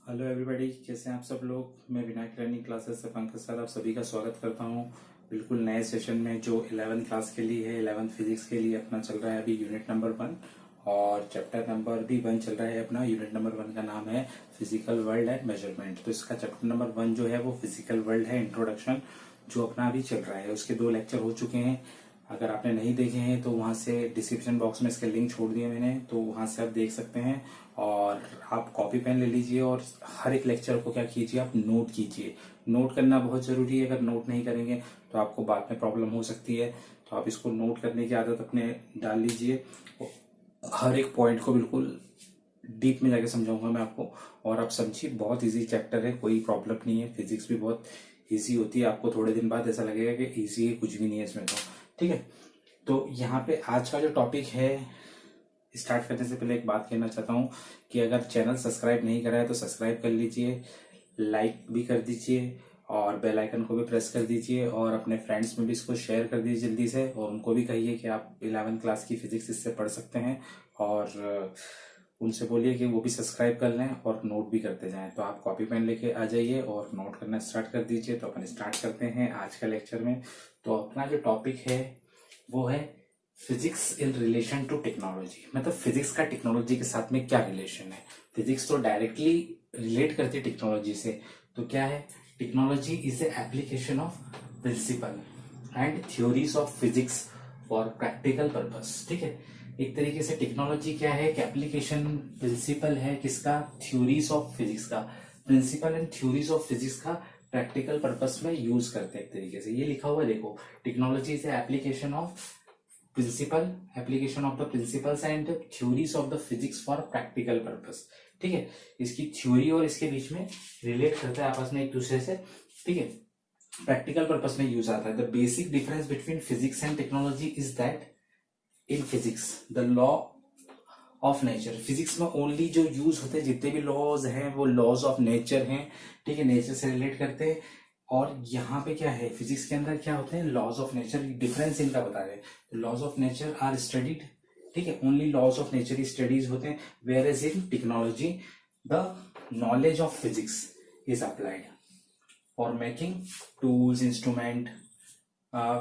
Hello everybody, कैसे हैं आप सब लोग। मैं विनायक लर्निंग क्लासेस से पंकज सर आप सभी का स्वागत करता हूं बिल्कुल नए सेशन में जो 11th क्लास के लिए है। 11th फिजिक्स के लिए अपना चल रहा है अभी यूनिट नंबर 1 और चैप्टर नंबर भी 1 चल रहा है अपना। यूनिट नंबर 1 का नाम है फिजिकल वर्ल्ड एंड मेजरमेंट। तो इसका चैप्टर नंबर 1 जो है वो फिजिकल वर्ल्ड है, इंट्रोडक्शन, जो अपना अभी चल रहा है। उसके 2 लेक्चर हो चुके हैं। अगर आपने नहीं देखे हैं तो वहां से डिस्क्रिप्शन बॉक्स में इसके लिंक छोड़ दिए मैंने, तो वहां से आप देख सकते हैं। और आप कॉपी पेन ले लीजिए और हर एक लेक्चर को क्या कीजिए, आप नोट कीजिए। नोट करना बहुत जरूरी है। अगर नोट नहीं करेंगे तो आपको बाद में प्रॉब्लम हो सकती है। तो आप इसको नोट करने की आदत अपने डाल लीजिए। हर एक पॉइंट को बिल्कुल डीप में जाके समझाऊंगा मैं आपको, और आप समझिए। बहुत इजी चैप्टर है, कोई प्रॉब्लम नहीं है। फिजिक्स भी बहुत इजी होती है। आपको थोड़े दिन बाद ऐसा लगेगा कि इजी है, कुछ भी नहीं है इसमें तो। ठीक है, तो यहाँ पे आज का जो टॉपिक है, स्टार्ट करने से पहले एक बात कहना चाहता हूँ कि अगर चैनल सब्सक्राइब नहीं करा है तो सब्सक्राइब कर लीजिए, लाइक भी कर दीजिए और बेल आइकन को भी प्रेस कर दीजिए, और अपने फ्रेंड्स में भी इसको शेयर कर दीजिए जल्दी से। और उनको भी कहिए कि आप 11th क्लास की फिजिक्स इससे पढ़ सकते हैं, और उनसे बोलिए कि वो भी सब्सक्राइब कर लें और नोट भी करते जाएं। तो आप कॉपी पेन लेके आ जाइए और नोट करना स्टार्ट कर दीजिए। तो अपन स्टार्ट करते हैं आज का लेक्चर में। तो अपना जो टॉपिक है वो है physics in relation to technology. मतलब फिजिक्स का टेक्नोलॉजी के साथ में क्या रिलेशन है। फिजिक्स तो डायरेक्टली रिलेट करती है टेक्नोलॉजी से। तो क्या है, technology is a application of principle and theories of physics for practical purpose. ठीक है, एक तरीके से टेक्नोलॉजी क्या है, एक एप्लीकेशन प्रिंसिपल है किसका, थ्योरीज ऑफ फिजिक्स का। Principle and theories of physics का प्रैक्टिकल पर्पस में यूज करते हैं। एक तरीके से ये लिखा हुआ है, देखो, technology is application of principle, application of the principles and theories of the physics for practical purpose. ठीक है, इसकी थ्योरी और इसके बीच में रिलेट करता है आपस में एक दूसरे से। ठीक है, प्रैक्टिकल पर्पस में यूज आता है। The basic difference between physics and technology is that in physics the law of nature, physics में ओनली जो यूज होते हैं, जितने भी लॉज हैं वो लॉज ऑफ नेचर हैं। ठीक है, नेचर से रिलेट करते हैं। और यहाँ पे क्या है, फिजिक्स के अंदर क्या होते हैं, लॉज ऑफ नेचर। डिफरेंस इनका बता रहे हैं। Laws of nature are studied. ठीक है, ओनली लॉज ऑफ नेचर ही स्टडीज होते हैं। Whereas in technology the knowledge of physics is applied for making tools, instrument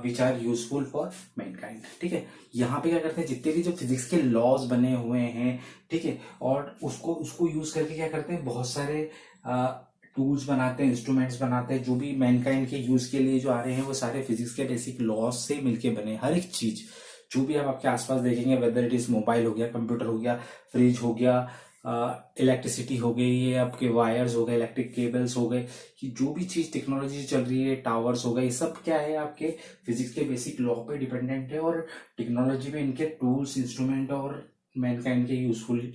which are useful for mankind. ठीक है, यहाँ पे क्या करते हैं, जितने भी जो फिजिक्स के लॉज बने हुए हैं, ठीक है, और उसको उसको यूज करके क्या करते हैं, बहुत सारे टूल्स बनाते हैं, इंस्ट्रूमेंट्स बनाते हैं। जो भी मैनकाइंड के यूज के लिए जो आ रहे हैं वो सारे फिजिक्स के बेसिक लॉज से मिलके बने। हर एक चीज जो भी आप आपके आसपास देखेंगे, वेदर इट इज मोबाइल हो गया, कंप्यूटर हो गया, फ्रिज हो गया, इलेक्ट्रिसिटी हो गई, ये आपके वायर्स हो गए, इलेक्ट्रिक केबल्स हो गए, कि जो भी चीज टेक्नोलॉजी चल रही है, टावर्स हो गए, ये सब क्या है, आपके फिजिक्स के बेसिक लॉ पे डिपेंडेंट है। और टेक्नोलॉजी में इनके टूल्स, इंस्ट्रूमेंट और मैनकाइंड के यूजफुल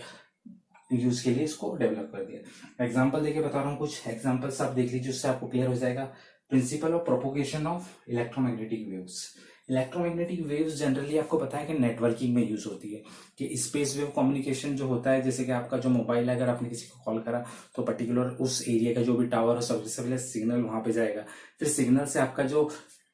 यूज के लिए इसको डेवलप कर दिया। एग्जाम्पल देके बता रहा हूँ, कुछ एग्जाम्पल्स आप देख लीजिए, उससे आपको क्लियर हो जाएगा। Principle of propagation of electromagnetic waves. Electromagnetic waves generally आपको पता है कि नेटवर्किंग में यूज होती है, कि स्पेस वेव कम्युनिकेशन जो होता है, जैसे कि आपका जो मोबाइल है, अगर आपने किसी को कॉल करा तो पर्टिकुलर उस एरिया का जो भी टावर हो, सबसे पहले सिग्नल वहां पे जाएगा। फिर सिग्नल से आपका जो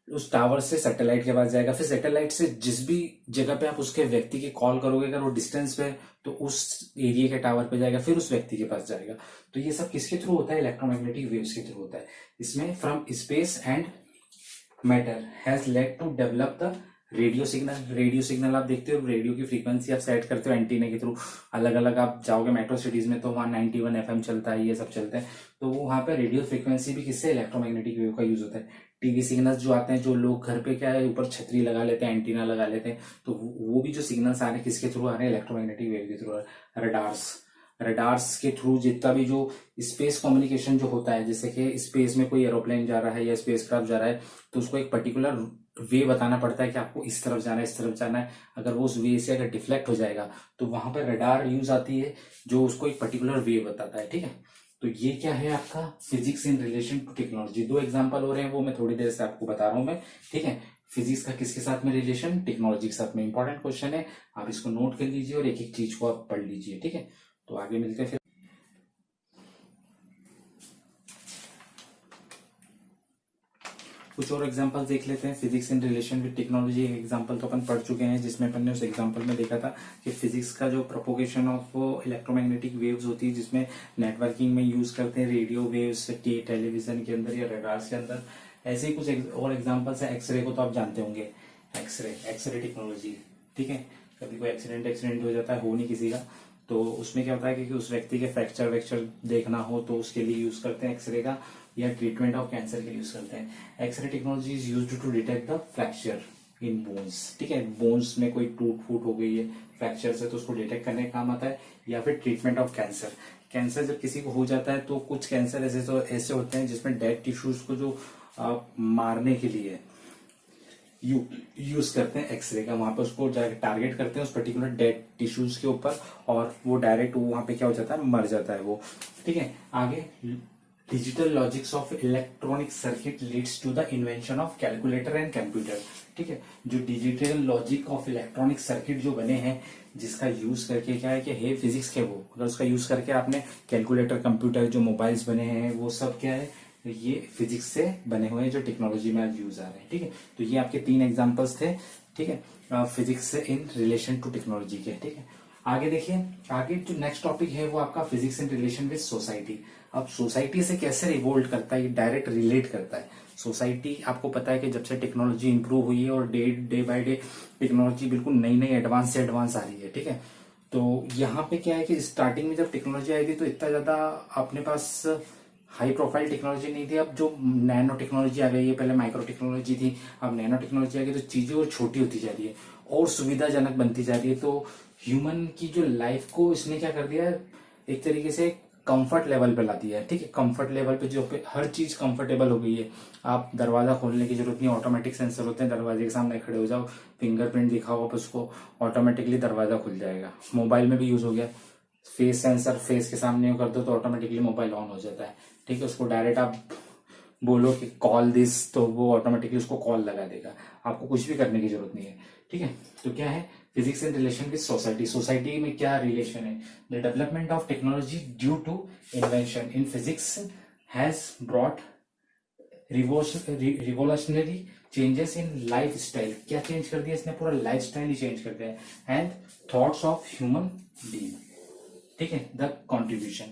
उस टावर से सैटेलाइट के पास जाएगा, फिर सैटेलाइट से जिस भी जगह पे आप उसके व्यक्ति की कॉल करोगे, अगर वो डिस्टेंस पे तो उस एरिया के टावर पे जाएगा, फिर उस व्यक्ति के पास जाएगा। तो ये सब किसके थ्रू होता है, इलेक्ट्रोमैग्नेटिक वेव्स के थ्रू होता है। इसमें from space and matter has led to develop the radio signal. Radio signal आप देखते हो, रेडियो की फ्रीक्वेंसी आप सेट करते हो एंटीना के थ्रू। अलग अलग आप जाओगे मेट्रो सिटीज में तो वहाँ 91 FM चलता है, ये सब चलते हैं। तो वहाँ पे रेडियो फ्रीक्वेंसी भी किससे, इलेक्ट्रोमैग्नेटिक वेव का यूज होता है। टीवी सिग्नल्स जो आते हैं, जो लोग घर पे क्या है ऊपर छतरी लगा लेते हैं, एंटीना लगा लेते हैं, तो वो भी जो सिग्नल्स आ रहे हैं किसके थ्रू आ रहे हैं, इलेक्ट्रोमैग्नेटिक वेव के थ्रू। रडार्स, रडार्स के थ्रू जितना भी जो स्पेस कम्युनिकेशन जो होता है, जैसे कि स्पेस में कोई एरोप्लेन जा रहा है या स्पेस क्राफ्ट जा रहा है, तो उसको एक पर्टिकुलर वे बताना पड़ता है कि आपको इस तरफ जाना है, इस तरफ जाना है। अगर वो उस वे से अगर डिफ्लेक्ट हो जाएगा तो वहां पर रडार यूज आती है, जो उसको एक पर्टिकुलर वे बताता है। ठीक है, तो ये क्या है आपका physics in relation to technology. 2 example हो रहे हैं, वो मैं थोड़ी देर से आपको बता रहा हूं मैं। ठीक है, फिजिक्स का किसके साथ में रिलेशन, टेक्नोलॉजी के साथ में। इंपॉर्टेंट क्वेश्चन है, आप इसको नोट कर लीजिए और एक एक चीज को आप पढ़ लीजिए। ठीक है, तो आगे मिलते हैं फिर। कुछ और एग्जांपल्स देख लेते हैं। Physics in relation with technology एक एग्जांपल तो अपन पढ़ चुके हैं, जिसमें अपन ने उस एग्जांपल में देखा था कि फिजिक्स का जो प्रोपोगेशन ऑफ इलेक्ट्रोमैग्नेटिक वेव्स होती है, जिसमें नेटवर्किंग में यूज करते हैं रेडियो वेव्स टेलीविजन के अंदर या रडार्स के अंदर। ऐसे ही कुछ और एग्जाम्पल्स है। एक्सरे को तो आप जानते होंगे, एक्सरे टेक्नोलॉजी, ठीक है। कभी कोई एक्सीडेंट हो जाता है, हो नहीं किसी का, तो उसमें क्या होता है कि उस व्यक्ति के फ्रैक्चर वैक्चर देखना हो तो उसके लिए यूज करते हैं एक्सरे का, या ट्रीटमेंट ऑफ कैंसर के लिए यूज करते हैं। X ray technology is used to detect the fracture in bones, ठीक है। बोन्स में कोई टूट फूट हो गई है फ्रैक्चर से, तो उसको डिटेक्ट करने का काम आता है। या फिर ट्रीटमेंट ऑफ कैंसर, कैंसर जब किसी को हो जाता है तो कुछ कैंसर ऐसे होते हैं जिसमें डेड टिश्यूज को जो मारने के लिए यूज करते हैं एक्सरे का, वहां पे उसको जाकर टारगेट करते हैं उस पर्टिकुलर डेड टिश्यूज के ऊपर, और वो डायरेक्ट वहां पे क्या हो जाता है, मर जाता है वो, ठीक है। आगे, digital logics of electronic circuit leads to the invention of calculator and computer, ठीक है। जो digital logic of electronic circuit जो बने हैं, जिसका यूज करके क्या है कि है फिजिक्स के, वो अगर उसका यूज करके आपने कैलकुलेटर, कंप्यूटर, जो मोबाइल्स बने हैं, वो सब क्या है, ये फिजिक्स से बने हुए हैं, जो टेक्नोलॉजी में आज यूज आ रहे हैं, ठीक है। तो ये आपके 3 एग्जांपल्स थे, ठीक है, physics in relation to technology के, ठीक है। आगे देखिए, आगे जो नेक्स्ट टॉपिक है वो आपका physics in relation with society. अब सोसाइटी से कैसे रिवोल्ट करता है, ये डायरेक्ट रिलेट करता है। सोसाइटी, आपको पता है कि जब से टेक्नोलॉजी इंप्रूव हुई है और डे बाय डे टेक्नोलॉजी बिल्कुल नई नई एडवांस से एडवांस आ रही है, ठीक है। तो यहाँ पे क्या है कि स्टार्टिंग में जब टेक्नोलॉजी आई थी तो इतना ज्यादा अपने पास हाई प्रोफाइल टेक्नोलॉजी नहीं थी। अब जो नैनो टेक्नोलॉजी आ गई है, पहले माइक्रो टेक्नोलॉजी थी, अब नैनो टेक्नोलॉजी आ गई, तो चीजें और छोटी होती जा रही है और सुविधाजनक बनती जा रही है। तो ह्यूमन की जो लाइफ को इसने क्या कर दिया है, एक तरीके से कंफर्ट लेवल पे ला दिया है, ठीक है। कंफर्ट लेवल पे जो पे हर चीज कंफर्टेबल हो गई है। आप दरवाजा खोलने की जरूरत नहीं, ऑटोमेटिक सेंसर होते हैं, दरवाजे के सामने खड़े हो जाओ, फिंगरप्रिंट दिखाओ आप उसको, ऑटोमेटिकली दरवाजा खुल जाएगा। मोबाइल में भी यूज हो गया, फेस सेंसर फेस के सामने कर दो तो ऑटोमेटिकली मोबाइल ऑन हो जाता है, ठीक है। उसको डायरेक्ट आप बोलो कि कॉल दिस, तो वो ऑटोमेटिकली उसको कॉल लगा देगा, आपको कुछ भी करने की जरूरत नहीं है, ठीक है। तो क्या है physics in relation with society, society में क्या रिलेशन है, the development of technology due to invention in physics has brought revolutionary changes in life style. क्या चेंज कर दिया इसने, पूरा लाइफ स्टाइल ही चेंज कर दिया। And thoughts of human being, ठीक है। द कॉन्ट्रीब्यूशन,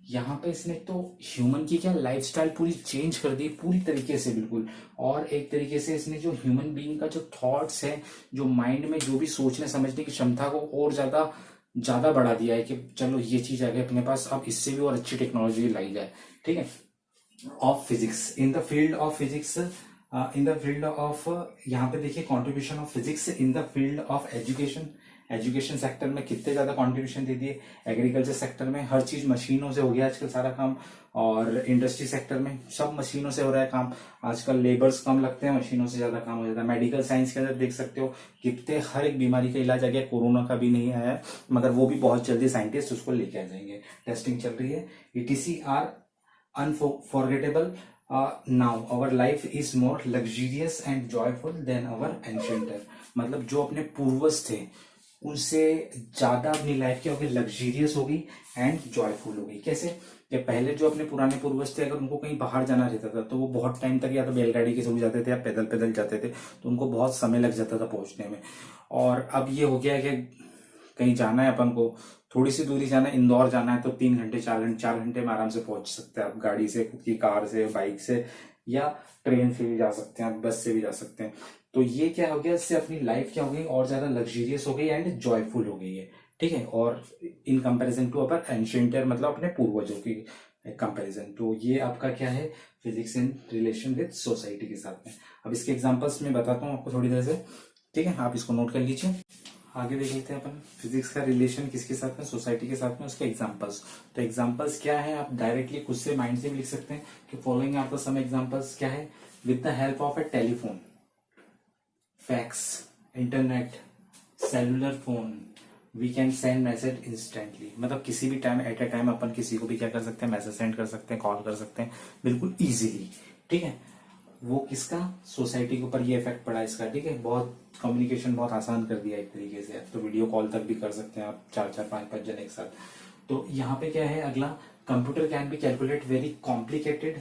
यहाँ पे इसने तो ह्यूमन की क्या लाइफस्टाइल पूरी चेंज कर दी, पूरी तरीके से बिल्कुल। और एक तरीके से इसने जो ह्यूमन बीइंग का जो थॉट्स है, जो माइंड में जो भी सोचने समझने की क्षमता को और ज्यादा ज्यादा बढ़ा दिया है कि चलो ये चीज आ गई अपने पास, अब इससे भी और अच्छी टेक्नोलॉजी लाई जाए, ठीक है। Of physics in the field of physics, in the field of, यहाँ पे देखिए contribution of physics in the field of education. Education sector में कितने ज्यादा कंट्रीब्यूशन दे दिए। एग्रीकल्चर सेक्टर में हर चीज मशीनों से हो गया आजकल सारा काम, और इंडस्ट्री सेक्टर में सब मशीनों से हो रहा है काम। आजकल लेबर्स कम लगते हैं, मशीनों से ज्यादा काम हो जाता है। मेडिकल साइंस के अंदर देख सकते हो कितने हर एक बीमारी का इलाज आ गया। कोरोना का भी नहीं आया, मगर वो भी बहुत जल्दी साइंटिस्ट उसको लेके आ जाएंगे, टेस्टिंग चल रही है। ETC are unforgettable now, our life is more luxurious and joyful than our ancienter. मतलब जो अपने पूर्वज थे उनसे ज्यादा अपनी लाइफ क्या होगी, लग्जरियस होगी एंड जॉयफुल होगी। कैसे कि पहले जो अपने पुराने पूर्वज थे, अगर उनको कहीं बाहर जाना रहता था तो वो बहुत टाइम तक या तो बैलगाड़ी के थ्रू जाते थे या पैदल पैदल जाते थे, तो उनको बहुत समय लग जाता था पहुंचने में। और अब ये हो गया है कि कहीं जाना है अपन को, थोड़ी सी दूरी जाना है, इंदौर जाना है तो 3 घंटे 4 घंटे में आराम से पहुंच सकते हैं आप, गाड़ी से, खुद की कार से, बाइक से, या ट्रेन से भी जा सकते हैं, बस से भी जा सकते हैं। तो ये क्या हो गया, इससे अपनी लाइफ क्या हो गई और ज्यादा लग्जरियस हो गई एंड जॉयफुल हो गई है, ठीक है। और इन कंपैरिजन टू अपर एंशिएंटर, मतलब अपने पूर्वजों की कंपैरिजन। तो ये आपका क्या है, physics in relation with society के साथ में। अब इसके एग्जांपल्स मैं बताता हूँ आपको थोड़ी देर से, ठीक है, आप इसको नोट कर लीजिए। आगे देख लेते हैं अपन फिजिक्स का रिलेशन किसके साथ में, सोसाइटी के साथ में, उसके एग्जांपल्स। तो एग्जांपल्स क्या है, आप डायरेक्टली खुद से माइंड से भी लिख सकते हैं कि फॉलोइंग आपका सम एग्जांपल्स क्या है। With the help of a telephone, fax, internet, cellular phone, we can send message instantly. मतलब किसी भी टाइम, एट ए टाइम अपन किसी को भी क्या कर सकते हैं, मैसेज सेंड कर सकते हैं, कॉल कर सकते हैं, बिल्कुल इजीली, ठीक है। वो किसका, सोसाइटी के ऊपर ये इफेक्ट पड़ा इसका, ठीक है। बहुत कम्युनिकेशन बहुत आसान कर दिया एक तरीके से। अब तो वीडियो कॉल तक भी कर सकते हैं आप 4-4, 5-5 जन एक साथ। तो यहाँ पे क्या है अगला, computer can be calculate very complicated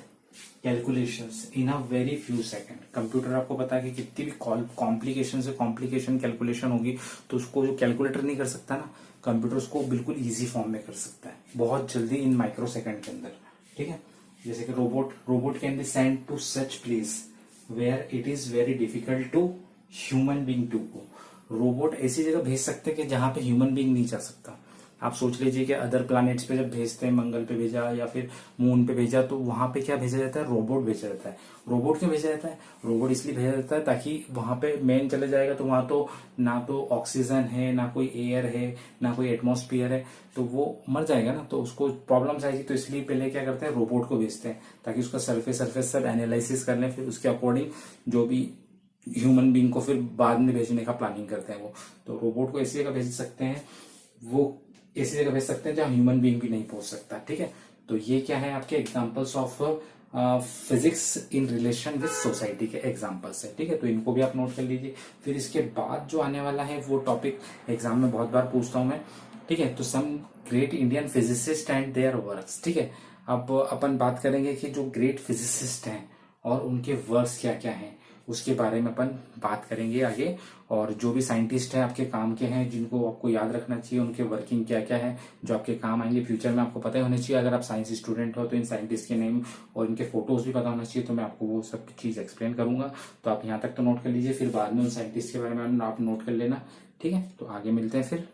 calculations in a very few second. Computer आपको पता है कि कितनी भी कॉम्प्लिकेशन से कॉम्प्लिकेशन कैलकुलेशन होगी तो उसको जो कैलकुलेटर नहीं कर सकता ना, कंप्यूटर उसको बिल्कुल इजी फॉर्म में कर सकता है, बहुत जल्दी, इन माइक्रो सेकंड के अंदर। ठीक है, जैसे कि robot can be send to such place where it is very difficult to human being to go. Robot ऐसी जगह भेज सकते हैं कि जहां पे ह्यूमन बीइंग नहीं जा सकता। आप सोच लीजिए कि अदर प्लैनेट्स पे जब भेजते हैं, मंगल पे भेजा या फिर मून पे भेजा, तो वहां पे क्या भेजा जाता है, रोबोट भेजा जाता है। रोबोट क्यों भेजा जाता है, रोबोट इसलिए भेजा जाता है ताकि वहां पे मैन चले जाएगा तो वहां तो ना तो ऑक्सीजन है, ना कोई एयर है, ना कोई एटमॉस्फेयर है, तो वो मर जाएगा ना, तो उसको प्रॉब्लम्स आएगी। तो इसलिए पहले क्या करते हैं, रोबोट को भेजते हैं ताकि उसका सरफेस सब एनालिसिस कर लें, फिर उसके अकॉर्डिंग जो भी ह्यूमन बींग को फिर बाद में भेजने का प्लानिंग करते हैं वो। तो रोबोट को ऐसी जगह भेज सकते हैं, वो ऐसी जगह भेज सकते हैं जहां ह्यूमन बीइंग भी नहीं पहुंच सकता। ठीक है, तो ये क्या है, आपके examples of physics in relation with society के एग्जांपल्स है। ठीक है, तो इनको भी आप नोट कर लीजिए। फिर इसके बाद जो आने वाला है वो टॉपिक एग्जाम में बहुत बार पूछता हूं मैं। ठीक है, तो some great Indian physicist and their works. ठीक है, अब अपन बात करेंगे कि जो ग्रेट फिजिसिस्ट हैं और उनके वर्क्स क्या क्या हैं, उसके बारे में अपन बात करेंगे आगे। और जो भी साइंटिस्ट हैं आपके काम के हैं, जिनको आपको याद रखना चाहिए, उनके वर्किंग क्या क्या है, जो आपके काम आएंगे फ्यूचर में, आपको पता ही होना चाहिए। अगर आप साइंस स्टूडेंट हो तो इन साइंटिस्ट के नेम और इनके फोटोज भी पता होना चाहिए, तो मैं आपको वो सब चीज एक्सप्लेन करूंगा। तो आप यहाँ तक तो नोट कर लीजिए, फिर बाद में उन साइंटिस्ट के बारे में आप नोट कर लेना। ठीक है, तो आगे मिलते हैं फिर।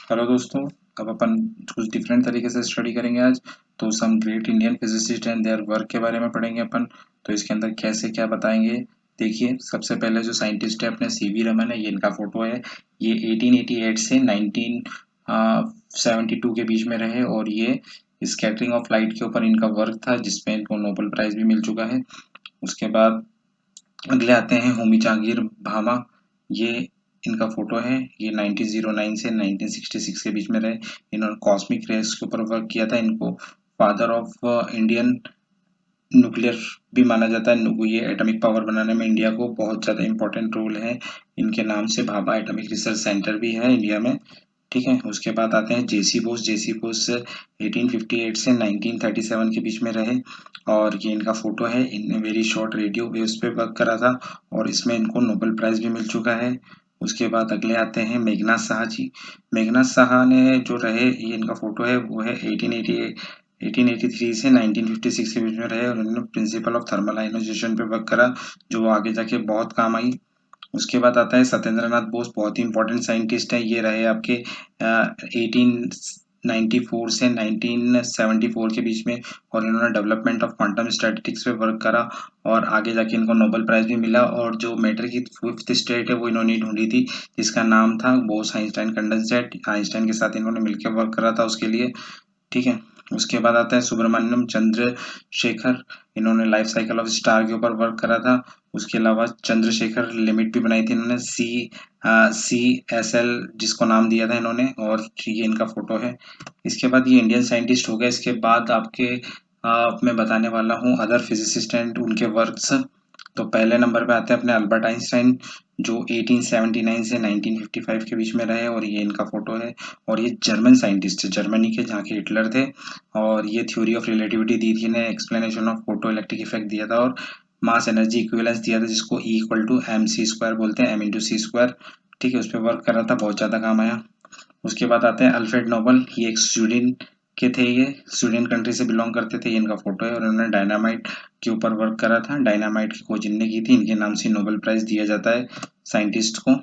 हेलो दोस्तों, अब अपन कुछ डिफरेंट तरीके से स्टडी करेंगे आज। तो some great Indian physicist and their work के बारे में पढ़ेंगे अपन। तो इसके अंदर कैसे क्या बताएंगे, देखिए। सबसे पहले जो साइंटिस्ट है अपने सीवी रमन है, ये इनका फोटो है। ये 1888 से 1972 के बीच में रहे और ये स्कैटरिंग ऑफ लाइट के ऊपर इनका वर्क था, जिसमें इनको नोबेल प्राइज भी मिल चुका है। उसके बाद अगले आते हैं होमी जहांगीर भाभा। ये इनका फोटो है। ये 1909 से 1966 के बीच में रहे। इन्होंने कॉस्मिक रेस के ऊपर वर्क किया था। इनको फादर ऑफ इंडियन न्यूक्लियर भी माना जाता है। ये एटॉमिक पावर बनाने में इंडिया को बहुत ज़्यादा इंपॉर्टेंट रोल है। इनके नाम से भाभा एटॉमिक रिसर्च सेंटर भी है इंडिया में। ठीक है, उसके बाद आते हैं जेसी बोस। जेसी बोस 1858 से 1937 के बीच में रहे और ये इनका फोटो है। इनने वेरी शॉर्ट रेडियो वेव्स पे वर्क करा था और इसमें इनको नोबेल प्राइज भी मिल चुका है। उसके बाद अगले आते हैं मेघनाथ साहा जी। मेघनाथ साहा ने जो रहे, ये इनका फोटो है, वो है 1883 से 1956 के बीच में रहे और उन्होंने प्रिंसिपल ऑफ थर्मल आयोनाइजेशन पे वर्क करा, जो आगे जाके बहुत काम आई। उसके बाद आता है सत्येंद्र नाथ बोस। बहुत ही इंपॉर्टेंट साइंटिस्ट है। ये रहे आपके 1894 से 1974 के बीच में और इन्होंने डेवलपमेंट ऑफ क्वांटम स्टैटिस्टिक्स पे वर्क करा और आगे जाके इनको नोबेल प्राइज भी मिला। और जो मैटर की फिफ्थ स्टेट है वो इन्होंने ढूंढी थी, जिसका नाम था बोस आइंस्टाइन कंडेंसेट। आइंस्टाइन के साथ इन्होंने मिलकर वर्क करा था उसके लिए। ठीक है, उसके बाद आता है सुब्रमण्यम चंद्रशेखर। इन्होंने लाइफ साइकिल ऑफ स्टार के ऊपर वर्क करा था। उसके अलावा चंद्रशेखर लिमिट भी बनाई थी इन्होंने, CSL जिसको नाम दिया था इन्होंने, और ये इनका फोटो है। इसके बाद ये इंडियन साइंटिस्ट हो गए। इसके बाद आपके मैं बताने वाला हूँ अदर फिजिसिस्ट एंड उनके वर्क्स। तो पहले नंबर पे आते हैं अपने अल्बर्ट आइंस्टाइन, जो 1879 से 1955 के बीच में रहे और ये इनका फोटो है। और ये जर्मन साइंटिस्ट है, जर्मनी के, जहाँ के हिटलर थे। और ये थ्योरी ऑफ रिलेटिविटी दी थी इन्हें, explanation of photo electric effect दिया था और मास एनर्जी इक्विवेलेंस दिया था, जिसको E इक्वल टू MC² बोलते हैं, M×C²। ठीक है, उस पर वर्क कर रहा था, बहुत ज़्यादा काम आया। उसके बाद आते हैं अल्फ्रेड नोबल। ये एक स्वीडन के थे, ये स्वीडन कंट्री से बिलोंग करते थे। ये इनका फोटो है और उन्होंने डायनामाइट के ऊपर वर्क करा था। डायनामाइट की खोज इनने की थी। इनके नाम से नोबेल प्राइज दिया जाता है साइंटिस्ट को।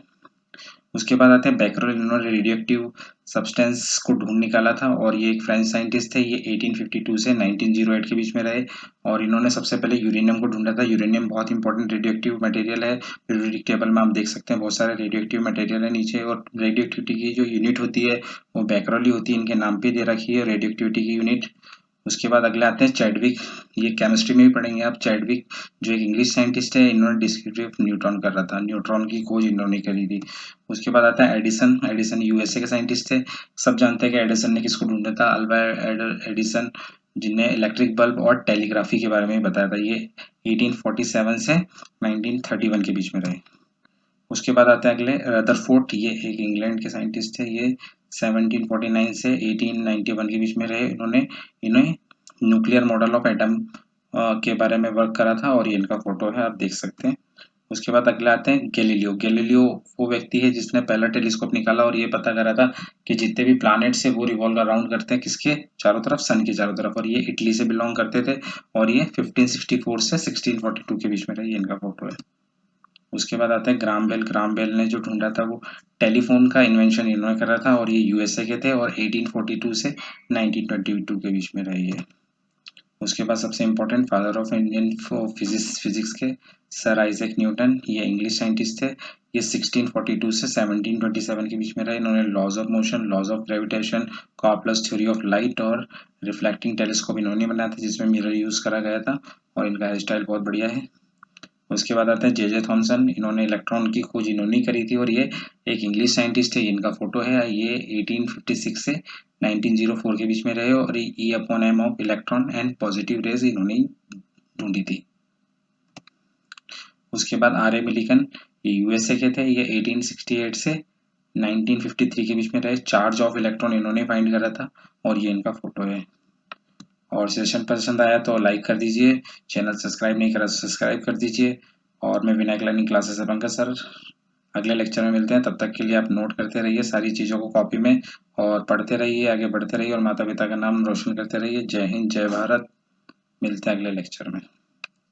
उसके बाद आते हैं बैकरल। इन्होंने रेडियो एक्टिव सब्सटेंस को ढूंढ निकाला था और ये एक फ्रेंच साइंटिस्ट थे। ये 1852 से 1908 के बीच में रहे और इन्होंने सबसे पहले यूरेनियम को ढूंढा था। यूरेनियम बहुत इंपॉर्टेंट रेडियो एक्टिव मटेरियल है। पीरियोडिक टेबल में आप देख सकते हैं बहुत सारे रेडियो एक्टिव मटेरियल है नीचे, और रेडियो एक्टिविटी की जो यूनिट होती है वो बैकरल ही होती है। इनके नाम पे दे रखी है रेडियो एक्टिविटी की यूनिट। उसके बाद अगले आते हैं चैडविक। ये केमिस्ट्री में भी पढ़ेंगे आप। चैडविक जो एक इंग्लिश साइंटिस्ट है, इन्होंने डिस्कवरी ऑफ न्यूट्रॉन कर रहा था, न्यूट्रॉन की खोज इन्होंने करी थी। उसके बाद आता है एडिसन। एडिसन USA के साइंटिस्ट थे। सब जानते हैं कि एडिसन ने किसको ढूंढा था, अल्बर्ट एडिसन, जिन्हें इलेक्ट्रिक बल्ब और टेलीग्राफी के बारे में बताया था। ये 1847 से 1931 के बीच में रहे। उसके बाद आते हैं अगले रदरफोर्ड, ये एक इंग्लैंड के साइंटिस्ट थे। ये 1749 से 1891 के बीच में रहे। इन्हें न्यूक्लियर मॉडल ऑफ एटम के बारे में वर्क करा था और ये इनका फोटो है, आप देख सकते हैं। उसके बाद अगले आते हैं गैलीलियो। गैलीलियो वो व्यक्ति है जिसने पहला टेलीस्कोप निकाला और ये पता करा था कि जितने भी प्लैनेट्स है वो रिवॉल्व अराउंड करते हैं किसके चारों तरफ, सन के चारों तरफ। और ये इटली से बिलोंग करते थे और ये 1564 से 1642 के बीच में रहे। ये इनका फोटो है। उसके बाद आते हैं ग्राहम बेल। ग्राहम बेल ने जो ढूंढा था वो टेलीफोन का इन्वेंशन इन्होंने करा था और ये यूएसए के थे और 1842 से 1922 के बीच में रहे ये। उसके बाद सबसे important father of Indian physics के सर आइजैक न्यूटन, ये इंग्लिश साइंटिस्ट थे। ये 1642 से 1727 के बीच में रहे। इन्होंने laws of motion, laws of gravitation, कॉपलर्स थ्योरी ऑफ लाइट और रिफ्लेक्टिंग टेलीस्कोप इन्होंने बनाया था जिसमें मिरर यूज करा गया था और इनका हेयर स्टाइल बहुत बढ़िया है। उसके बाद आते हैं जे थॉमसन। इन्होंने इलेक्ट्रॉन की खोज इन्होंने करी थी और ये एक इंग्लिश साइंटिस्ट है। इनका फोटो है। ये 1856 से 1904 के बीच में रहे और e upon m of electron and positive rays इन्होंने ढूंढी थी। उसके बाद आर ए मिलिकन, ये यूएसए के थे। ये 1868 से 1953 के बीच में रहे। चार्ज ऑफ इलेक्ट्रॉन इन्होंने फाइंड करा था और ये इनका फोटो है। और सेशन पसंद आया तो लाइक कर दीजिए, चैनल सब्सक्राइब नहीं करा तो सब्सक्राइब कर दीजिए। और मैं विनायक लर्निंग क्लासेस से पंकज सर अगले लेक्चर में मिलते हैं। तब तक के लिए आप नोट करते रहिए सारी चीज़ों को कॉपी में और पढ़ते रहिए, आगे बढ़ते रहिए और माता पिता का नाम रोशन करते रहिए। जय हिंद, जय भारत। मिलते हैं अगले लेक्चर में।